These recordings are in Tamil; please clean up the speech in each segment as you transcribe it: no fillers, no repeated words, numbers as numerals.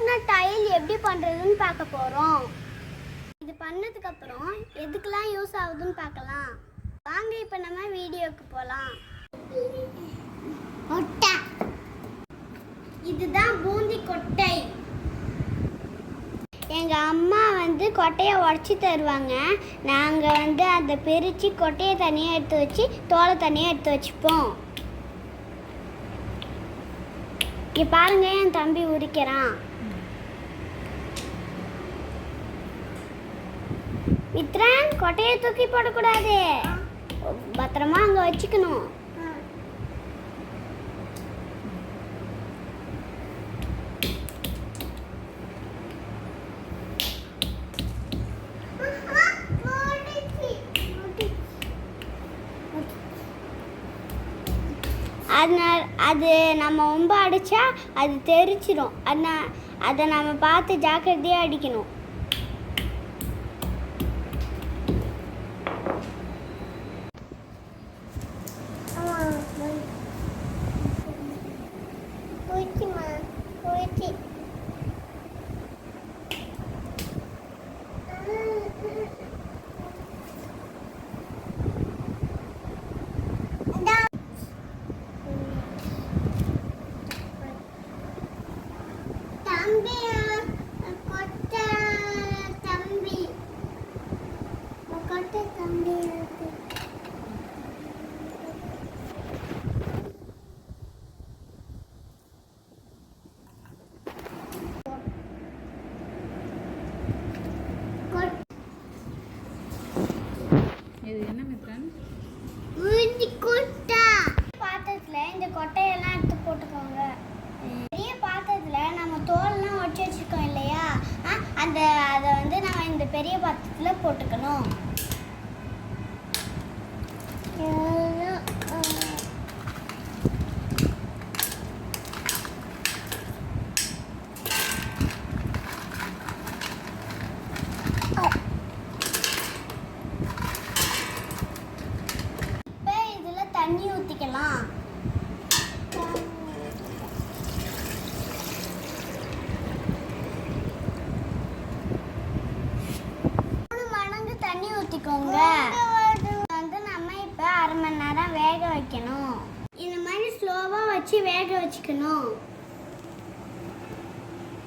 ஷார்ப்னர் டைல் எப்படி பண்ணுறதுன்னு பார்க்க போகிறோம். இது பண்ணதுக்கு அப்புறம் எதுக்கெல்லாம் யூஸ் ஆகுதுன்னு பார்க்கலாம். வாங்க இப்போ நம்ம வீடியோக்கு போகலாம். கொட்டை, இதுதான் பூந்தி கொட்டை. எங்கள் அம்மா கொட்டையை உடச்சி தருவாங்க. நாங்கள் அதை பிரித்து கொட்டையை தனியாக எடுத்து வச்சு தோலை தனியாக எடுத்து வச்சுப்போம். இங்கே பாருங்க, என் தம்பி உரிக்கிறான். மித்ரன், கொட்டையை தூக்கி போடக்கூடாது, பத்திரமா அங்கே வச்சுக்கணும். அது நம்ம ரொம்ப அடித்தா அது தெரிச்சிடும். அதை நம்ம பார்த்து ஜாக்கிரதையாக அடிக்கணும். பாத்திரத்தில் இந்த கொட்டையெல்லாம் எடுத்து போட்டுக்கோங்க. பெரிய பாத்திரத்தில் நம்ம தோல்லாம் உடச்சி வச்சுருக்கோம் இல்லையா, அதை நம்ம இந்த பெரிய பாத்திரத்தில் போட்டுக்கணும். தண்ணி ஊற்றிக்கலாம். மடங்கு தண்ணி ஊற்றிக்கோங்க. நம்ம இப்போ அரை மணி நேரம் வேக வைக்கணும். இந்த மாதிரி ஸ்லோவாக வச்சு வேக வச்சுக்கணும்.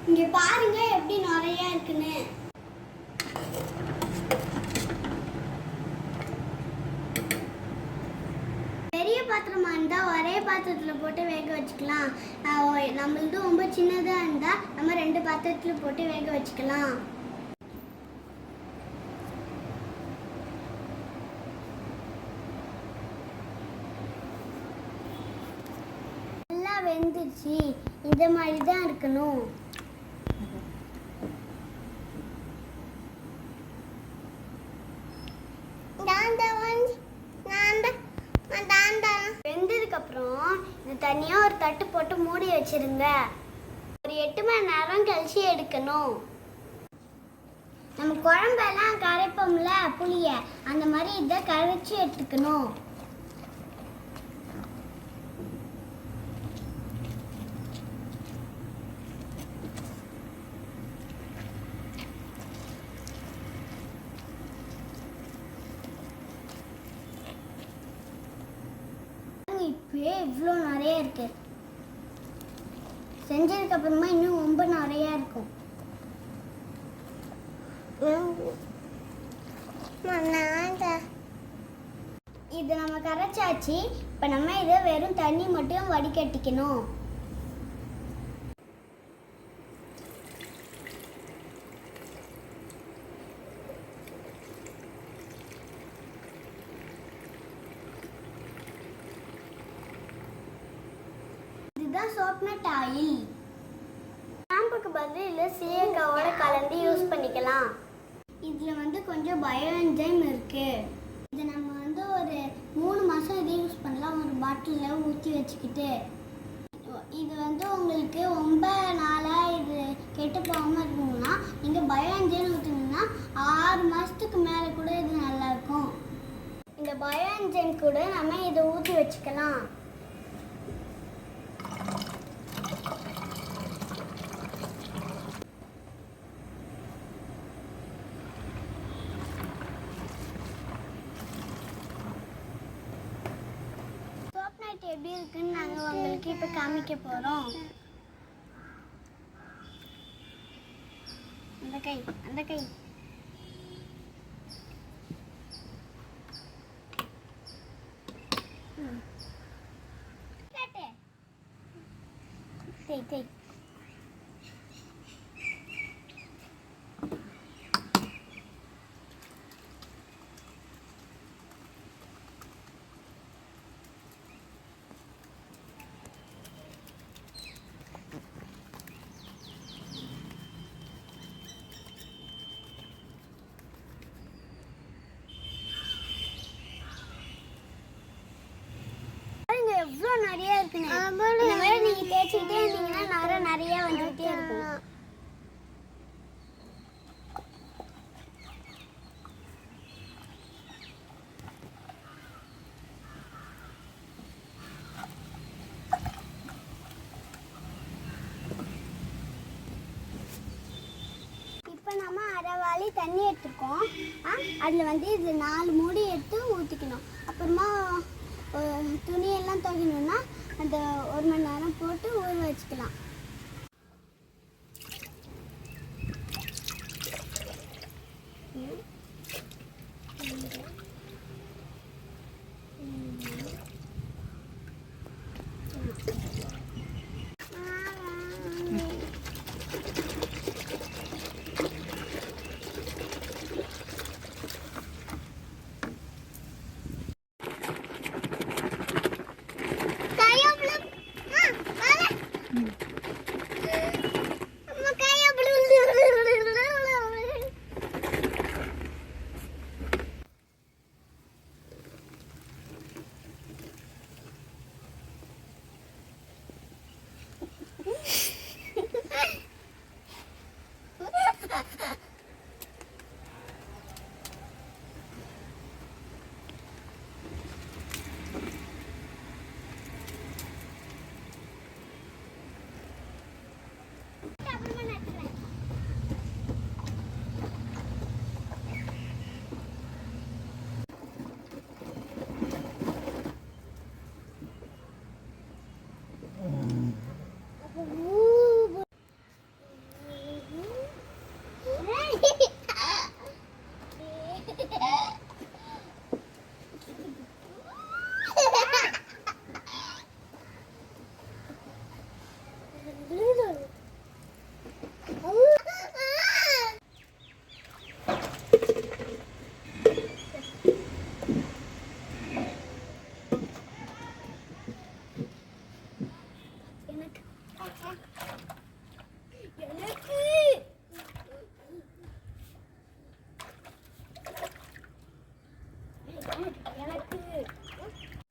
இங்கே பாருங்க எப்படி நிறையா இருக்குன்னு. பாத்திரமா இருந்தால் ஒரே பாத்திரத்தில் போட்டு வேக வச்சுக்கலாம். நம்மளது ரொம்ப சின்னதாக இருந்தால் நம்ம 2 பாத்திரத்தில் போட்டு வேக வச்சுக்கலாம். நல்லா வெந்துச்சு. இந்த மாதிரி தான் இருக்கணும். வெந்ததுக்கப்புறம் இது தனியாக ஒரு தட்டு போட்டு மூடி வச்சிருங்க. ஒரு 8 மணி நேரம் கழிச்சு எடுக்கணும். நம்ம குழம்பெல்லாம் கரைப்போம்ல புளிய, அந்த மாதிரி இதை கரைச்சி எடுத்துக்கணும். இப்பயே இவ்வளோ நிறைய இருக்கு. செஞ்சதுக்கு அப்புறமா இன்னும் ரொம்ப நிறைய இருக்கும். இது நம்ம கரைச்சாச்சு. இப்போ நம்ம இதை வெறும் தண்ணி மட்டும் வடிகட்டிக்கணும். இதுதான் ஷார்ப்னர் டைல். ஷாம்புக்கு பதில் சீயக்காவோட கலந்து யூஸ் பண்ணிக்கலாம். இதில் கொஞ்சம் பயோஎன்சைம் இருக்கு. இது நம்ம ஒரு 3 மாதம் இதை யூஸ் பண்ணலாம். ஒரு பாட்டிலில் ஊற்றி வச்சுக்கிட்டு இது உங்களுக்கு ரொம்ப நாளாக இது கெட்டு போகாமல் இருக்கணும்னா நீங்கள் பயோஎன்சைம் ஊற்றினீங்கன்னா 6 மாதத்துக்கு மேலே கூட இது நல்லாயிருக்கும். இந்த பயோஎன்சைம் கூட நம்ம இதை ஊற்றி வச்சுக்கலாம். எப்படி இருக்குன்னு நாங்கள் உங்களுக்கு இப்போ காமிக்க போகிறோம். அந்த கை தேய் எவ்வளோ நிறைய இருக்குன்னு. இந்த மாதிரி நீங்கள் தேய்ச்சிக்கிட்டே இருந்தீங்கன்னா நிறைய வந்துக்கிட்டே இருக்கும். இப்போ நம்ம அரைவாளி தண்ணி எடுத்துருக்கோம். அதில் வந்து இது 4 மூடி எடுத்து ஊற்றிக்கணும். அப்புறமா துணியெல்லாம் துவைக்கணும்னா அந்த 1 மணி நேரம் போட்டு ஊற வச்சுக்கலாம்.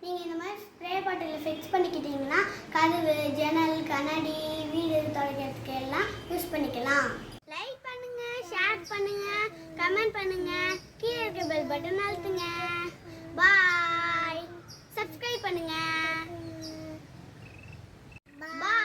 நீங்கள் இந்த மாதிரி ஸ்ப்ரே பாட்டில் ஃபிக்ஸ் பண்ணிக்கிட்டீங்கன்னா கதவு, ஜன்னல், கண்ணாடி, வீடு துடைக்கிறதுக்கு எல்லாம் யூஸ் பண்ணிக்கலாம். லைக் பண்ணுங்க, ஷேர் பண்ணுங்க, கமெண்ட் பண்ணுங்க, கீழே இருக்க பெல் பட்டன் அழுத்துங்க. பாய். சப்ஸ்கிரைப் பண்ணுங்க. பாய்.